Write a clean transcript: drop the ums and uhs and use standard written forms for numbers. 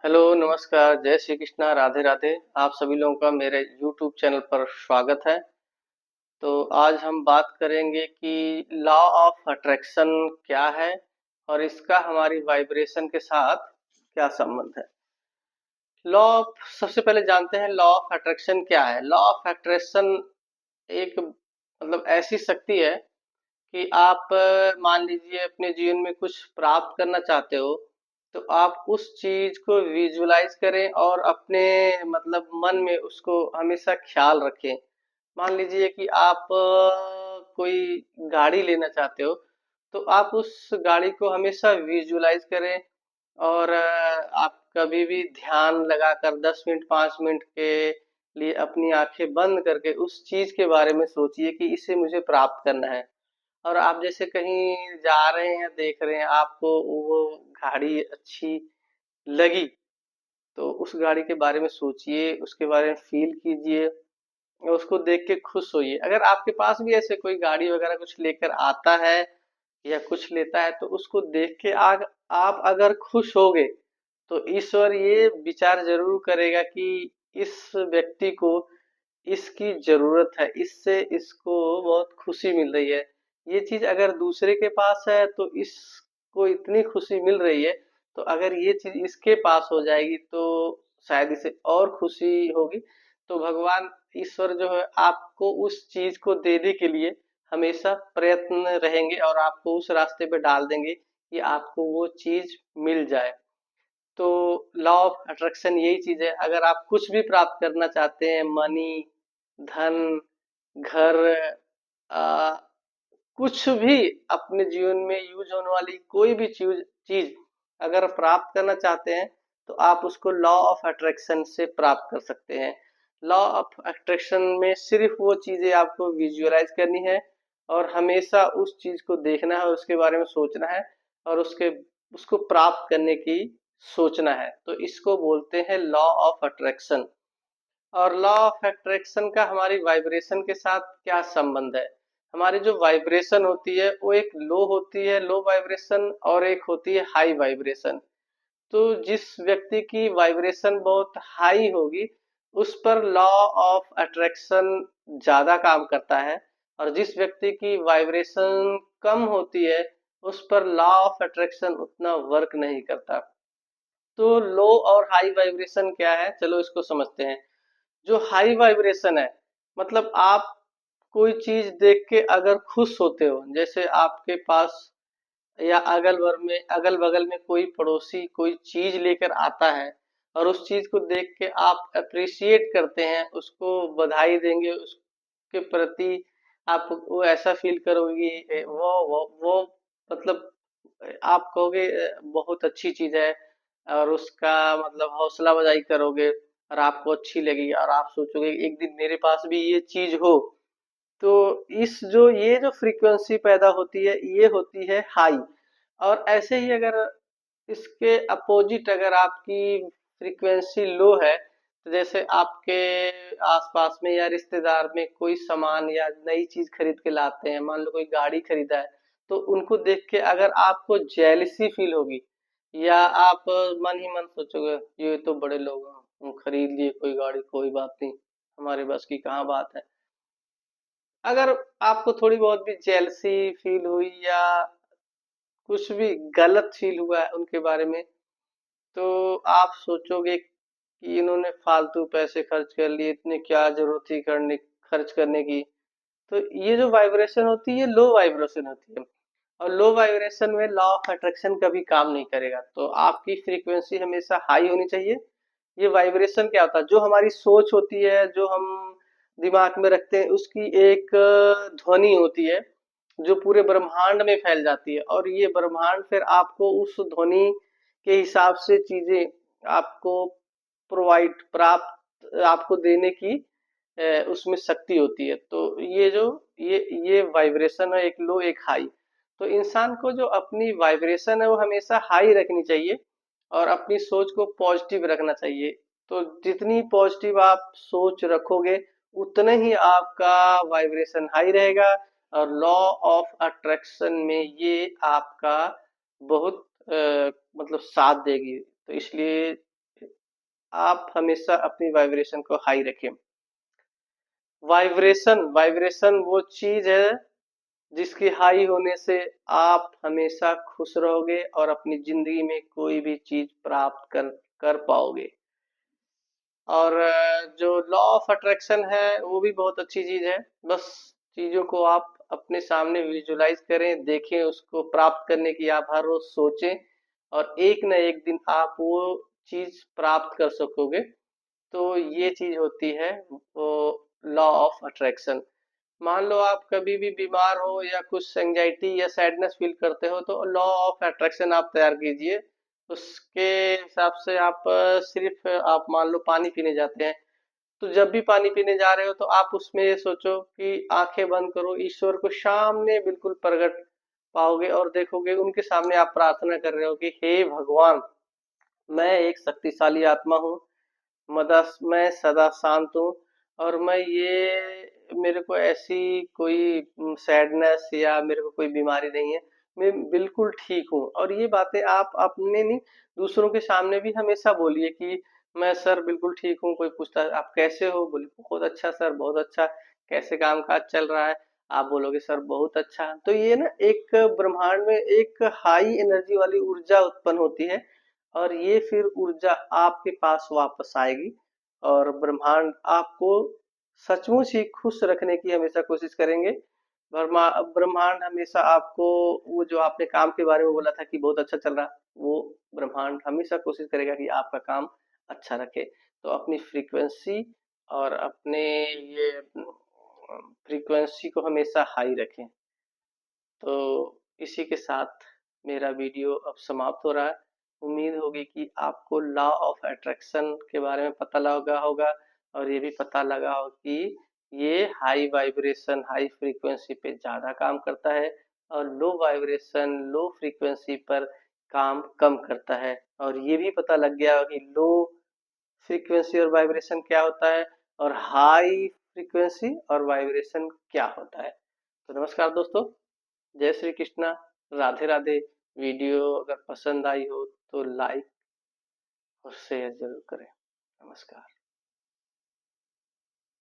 Hello, नमस्कार, जय श्री कृष्णा, राधे राधे। आप सभी लोगों का मेरे यूट्यूब चैनल पर स्वागत है। तो आज हम बात करेंगे कि लॉ ऑफ अट्रैक्शन क्या है और इसका हमारी वाइब्रेशन के साथ क्या संबंध है। लॉ ऑफ सबसे पहले जानते हैं लॉ ऑफ अट्रैक्शन क्या है। लॉ ऑफ अट्रैक्शन एक ऐसी शक्ति है कि आप मान लीजिए अपने जीवन में कुछ प्राप्त करना चाहते हो, तो आप उस चीज को विजुलाइज करें और अपने मन में उसको हमेशा ख्याल रखें। मान लीजिए कि आप कोई गाड़ी लेना चाहते हो, तो आप उस गाड़ी को हमेशा विजुलाइज करें और आप कभी भी ध्यान लगाकर 10 मिनट 5 मिनट के लिए अपनी आंखें बंद करके उस चीज के बारे में सोचिए कि इसे मुझे प्राप्त करना है। और आप जैसे कहीं जा रहे हैं, देख रहे हैं, आपको वो गाड़ी अच्छी लगी, तो उस गाड़ी के बारे में सोचिए, उसके बारे में फील कीजिए और उसको देख के खुश होइए। अगर आपके पास भी ऐसे कोई गाड़ी वगैरह कुछ लेकर आता है या कुछ लेता है, तो उसको देख के आग आप अगर खुश होगे, तो ईश्वर ये विचार जरूर करेगा कि इस व्यक्ति को इसकी जरूरत है, इससे इसको बहुत खुशी मिल रही है। ये चीज अगर दूसरे के पास है तो इसको इतनी खुशी मिल रही है, तो अगर ये चीज इसके पास हो जाएगी तो शायद इसे और खुशी होगी। तो भगवान ईश्वर जो है आपको उस चीज को देने के लिए हमेशा प्रयत्न रहेंगे और आपको उस रास्ते पे डाल देंगे कि आपको वो चीज मिल जाए। तो लॉ ऑफ अट्रैक्शन यही चीज है। अगर आप कुछ भी प्राप्त करना चाहते हैं, मनी, धन, घर, आ, कुछ भी अपने जीवन में यूज होने वाली कोई भी चीज चीज अगर प्राप्त करना चाहते हैं, तो आप उसको लॉ ऑफ अट्रैक्शन से प्राप्त कर सकते हैं। लॉ ऑफ अट्रैक्शन में सिर्फ वो चीजें आपको विजुअलाइज करनी है और हमेशा उस चीज को देखना है, उसके बारे में सोचना है और उसको प्राप्त करने की सोचना है। तो इसको बोलते हैं लॉ ऑफ अट्रैक्शन। और लॉ ऑफ अट्रैक्शन का हमारी वाइब्रेशन के साथ क्या संबंध है। हमारी जो वाइब्रेशन होती है वो एक लो होती है, लो वाइब्रेशन, और एक होती है हाई वाइब्रेशन। तो जिस व्यक्ति की वाइब्रेशन बहुत हाई होगी, उस पर लॉ ऑफ अट्रैक्शन ज्यादा काम करता है, और जिस व्यक्ति की वाइब्रेशन कम होती है उस पर लॉ ऑफ अट्रैक्शन उतना वर्क नहीं करता। तो लो और हाई वाइब्रेशन क्या है, चलो इसको समझते हैं। जो हाई वाइब्रेशन है, आप कोई चीज देख के अगर खुश होते हो, जैसे आपके पास या अगल बगल में कोई पड़ोसी कोई चीज लेकर आता है और उस चीज को देख के आप अप्रिशिएट करते हैं, उसको बधाई देंगे, उसके प्रति आप वो ऐसा फील करोगे, वो मतलब आप कहोगे बहुत अच्छी चीज है, और उसका हौसला अफजाई करोगे और आपको अच्छी लगेगी और आप सोचोगे एक दिन मेरे पास भी ये चीज हो। तो इस जो ये जो फ्रीक्वेंसी पैदा होती है ये होती है हाई। और ऐसे ही अगर इसके अपोजिट अगर आपकी फ्रीक्वेंसी लो है, तो जैसे आपके आसपास में या रिश्तेदार में कोई सामान या नई चीज खरीद के लाते हैं, मान लो कोई गाड़ी खरीदा है, तो उनको देख के अगर आपको जेलसी फील होगी या आप मन ही मन सोचोगे ये तो बड़े लोग हैं, हम खरीद लिए कोई गाड़ी, कोई बात नहीं, हमारे बस की कहाँ बात है। अगर आपको थोड़ी बहुत भी जेलसी फील हुई या कुछ भी गलत फील हुआ है उनके बारे में, तो आप सोचोगे कि इन्होंने फालतू पैसे खर्च कर लिए, इतने क्या जरूरत थी खर्च करने की। तो ये जो वाइब्रेशन होती है ये लो वाइब्रेशन होती है, और लो वाइब्रेशन में लॉ ऑफ अट्रैक्शन कभी काम नहीं करेगा। तो आपकी फ्रीक्वेंसी हमेशा हाई होनी चाहिए। ये वाइब्रेशन क्या होता है, जो हमारी सोच होती है, जो हम दिमाग में रखते हैं, उसकी एक ध्वनि होती है जो पूरे ब्रह्मांड में फैल जाती है, और ये ब्रह्मांड फिर आपको उस ध्वनि के हिसाब से चीजें आपको प्रोवाइड प्राप्त आपको देने की उसमें शक्ति होती है। तो ये जो ये वाइब्रेशन है, एक लो एक हाई। तो इंसान को जो अपनी वाइब्रेशन है वो हमेशा हाई रखनी चाहिए और अपनी सोच को पॉजिटिव रखना चाहिए। तो जितनी पॉजिटिव आप सोच रखोगे उतने ही आपका वाइब्रेशन हाई रहेगा, और लॉ ऑफ अट्रैक्शन में ये आपका बहुत साथ देगी। तो इसलिए आप हमेशा अपनी वाइब्रेशन को हाई रखें। वाइब्रेशन वाइब्रेशन वो चीज है जिसकी हाई होने से आप हमेशा खुश रहोगे और अपनी जिंदगी में कोई भी चीज प्राप्त कर कर पाओगे। और जो लॉ ऑफ अट्रैक्शन है वो भी बहुत अच्छी चीज है। बस चीजों को आप अपने सामने विजुलाइज करें, देखें, उसको प्राप्त करने की आप हर रोज सोचें और एक न एक दिन आप वो चीज प्राप्त कर सकोगे। तो ये चीज होती है वो लॉ ऑफ अट्रैक्शन। मान लो आप कभी भी बीमार हो या कुछ एंजाइटी या सैडनेस फील करते हो तो लॉ ऑफ अट्रैक्शन आप तैयार कीजिए। उसके हिसाब से आप सिर्फ आप मान लो पानी पीने जाते हैं, तो जब भी पानी पीने जा रहे हो तो आप उसमें ये सोचो कि आंखें बंद करो, ईश्वर को सामने बिल्कुल प्रकट पाओगे और देखोगे उनके सामने आप प्रार्थना कर रहे हो कि हे भगवान, मैं एक शक्तिशाली आत्मा हूँ, मदस मैं सदा शांत हूँ और मैं ये मेरे को ऐसी कोई सैडनेस या मेरे को कोई बीमारी नहीं है, मैं बिल्कुल ठीक हूँ। और ये बातें आप अपने नहीं, दूसरों के सामने भी हमेशा बोलिए कि मैं सर बिल्कुल ठीक हूँ। कोई पूछता है आप कैसे हो, बोले बहुत अच्छा सर, बहुत अच्छा। कैसे काम काज चल रहा है, आप बोलोगे सर बहुत अच्छा। तो ये ना एक ब्रह्मांड में एक हाई एनर्जी वाली ऊर्जा उत्पन्न होती है और ये फिर ऊर्जा आपके पास वापस आएगी और ब्रह्मांड आपको सचमुच ही खुश रखने की हमेशा कोशिश करेंगे। ब्रह्मांड हमेशा आपको वो जो आपने काम के बारे में बोला था कि बहुत अच्छा चल रहा, वो ब्रह्मांड हमेशा कोशिश करेगा कि आपका काम अच्छा रखे। तो अपनी फ्रीक्वेंसी और अपने ये फ्रीक्वेंसी को हमेशा हाई रखें। तो इसी के साथ मेरा वीडियो अब समाप्त हो रहा है। उम्मीद होगी कि आपको लॉ ऑफ अट्रैक्शन के बारे में पता लगा होगा और ये भी पता लगा हो कि ये हाई वाइब्रेशन हाई फ्रीक्वेंसी पे ज़्यादा काम करता है और लो वाइब्रेशन लो फ्रीक्वेंसी पर काम कम करता है। और ये भी पता लग गया हो कि लो फ्रीक्वेंसी और वाइब्रेशन क्या होता है और हाई फ्रीक्वेंसी और वाइब्रेशन क्या होता है। तो नमस्कार दोस्तों, जय श्री कृष्णा, राधे राधे। वीडियो अगर पसंद आई हो तो लाइक और शेयर जरूर करें। नमस्कार।